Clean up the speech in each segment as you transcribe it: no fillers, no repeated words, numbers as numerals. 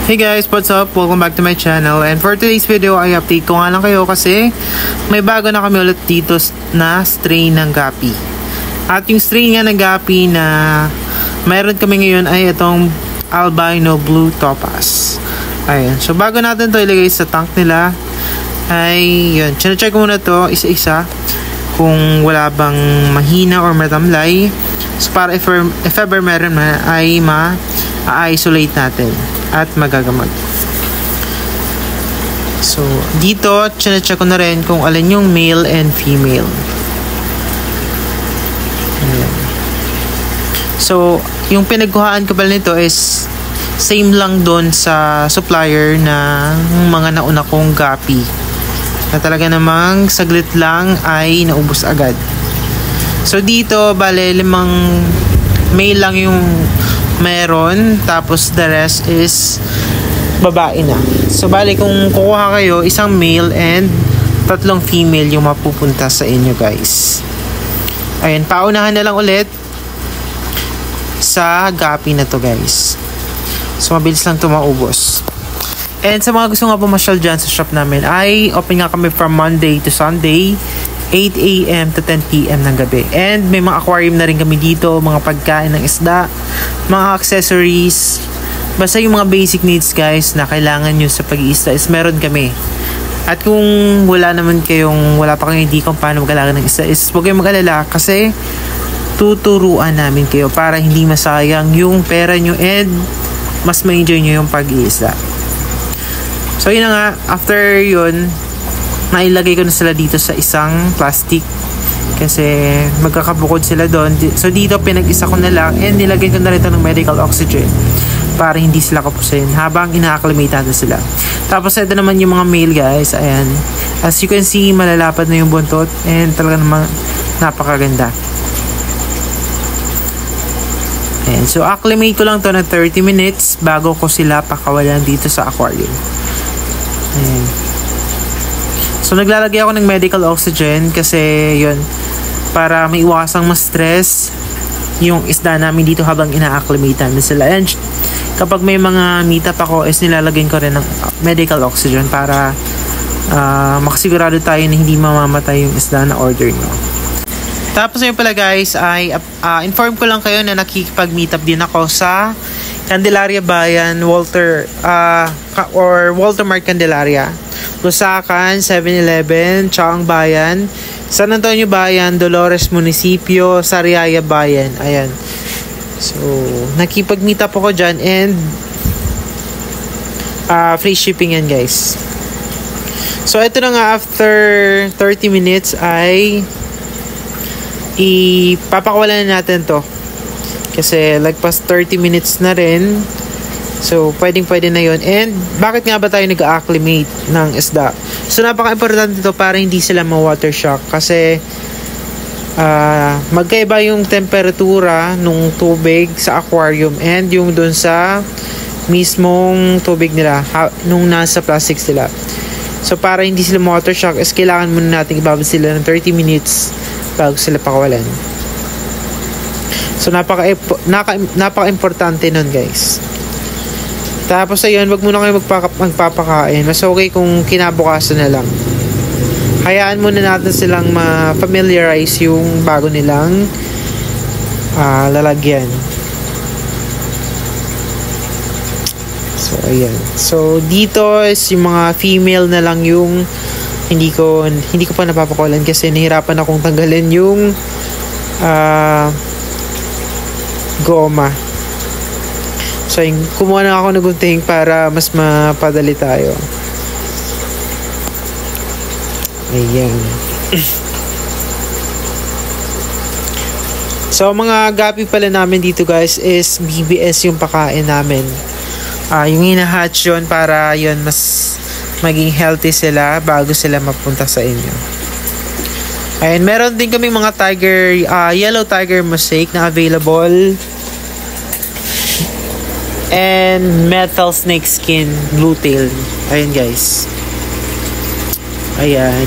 Hey guys, what's up? Welcome back to my channel. And for today's video ay update ko nga lang kayo kasi may bago na kami ulit dito na strain ng Gapi. At yung strain nga ng Gapi na mayroon kami ngayon ay itong Albino Blue Topaz. Ayan. So bago natin to ilagay sa tank nila ay yun. Check ko muna to isa-isa kung wala bang mahina or matamlay. So para if ever meron na ay ma-isolate natin at magagamot. So dito check ko na rin kung alin yung male and female. Ayan. So yung pinagkuhaan ko pala nito is same lang doon sa supplier na mga nauna kong Gapi na talaga namang saglit lang ay naubos agad. So dito bale 5 male lang yung meron, tapos the rest is babae na. So bali kung kukuha kayo, isang male and 3 female yung mapupunta sa inyo guys. Ayan, paunahan na lang ulit sa Gapi na to guys. So mabilis lang ito maubos. And sa mga gusto nga pumasyal dyan sa shop namin ay open nga kami from Monday to Sunday 8 AM to 10 PM ng gabi. And may mga aquarium na rin kami dito, mga pagkain ng isda, mga accessories, basta yung mga basic needs guys na kailangan nyo sa pag-iisda is meron kami. At kung wala pa kayong idea kung paano mag-alaga ng isda is huwag kayong mag-alala kasi tuturuan namin kayo para hindi masayang yung pera nyo and mas ma-enjoy nyo yung pag-iisda. So yun na nga, after yun nailagay ko na sila dito sa isang plastic kasi magkakabukod sila doon. So dito pinag-isa ko na lang and nilagay ko na rin ito ng medical oxygen para hindi sila kapusin habang ina-acclimate na sila. Tapos ito naman yung mga male guys. Ayan, as you can see malalapad na yung buntot and talaga namang napakaganda. Ayan, so acclimate ko lang to na 30 minutes bago ko sila pakawalan dito sa aquarium. Ayan. So naglalagay ako ng medical oxygen kasi yun, para maiwasang ma-stress yung isda namin dito habang ina-acclimate na sila. And kapag may mga meetup ako is nilalagyan ko rin ng medical oxygen para makasigurado tayo na hindi mamamatay yung isda na order nyo. Tapos yun pala guys ay inform ko lang kayo na nakikipag-meetup din ako sa Candelaria Bayan, Walter Mart Candelaria, Lusacan, 7-Eleven, Chaong Bayan, San Antonio Bayan, Dolores Municipio, Sariaya Bayan. Ayan. So, nakipag-meet up ako dyan and free shipping yan guys. So, ito na nga after 30 minutes ay ipapakawalan na natin to. Kasi lagpas 30 minutes na rin. So, pwede na yun. And, bakit nga ba tayo nag-acclimate ng isda? So, napaka-importante ito para hindi sila ma-water shock. Kasi, magkaiba yung temperatura nung tubig sa aquarium and yung dun sa mismong tubig nila, nung nasa plastic sila. So, para hindi sila ma-water shock, is kailangan muna natin ibabad sila ng 30 minutes bago sila pakawalan. So, napaka-importante nun guys. Tapos ayun, wag muna kayo magpapakain. Mas okay kung kinabukasan na lang. Hayaan muna natin silang ma-familiarize yung bago nilang lalagyan. So ayan. So dito is yung mga female na lang yung hindi ko pa napapakawalan kasi nahirapan akong tanggalin yung goma. So, kumuha na ako ng gunting para mas mapadali tayo. Ayan. So, mga Gapi pala namin dito guys is BBS yung pakain namin. Yung hinahatch yun para yun mas maging healthy sila bago sila mapunta sa inyo. Ayan, meron din kami mga yellow tiger mosaic na available. And metal snake skin blue tail. Ayan guys. Ayan.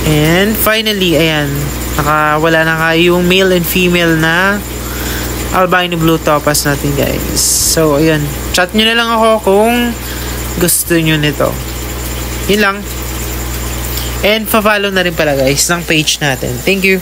And finally, ayan, nakawala na kayo yung male and female na albino blue topaz natin, guys. So, ayan. Chat nyo na lang ako kung gusto nyo nito. Yun lang. And, pa-follow na rin pala, guys, ng page natin. Thank you.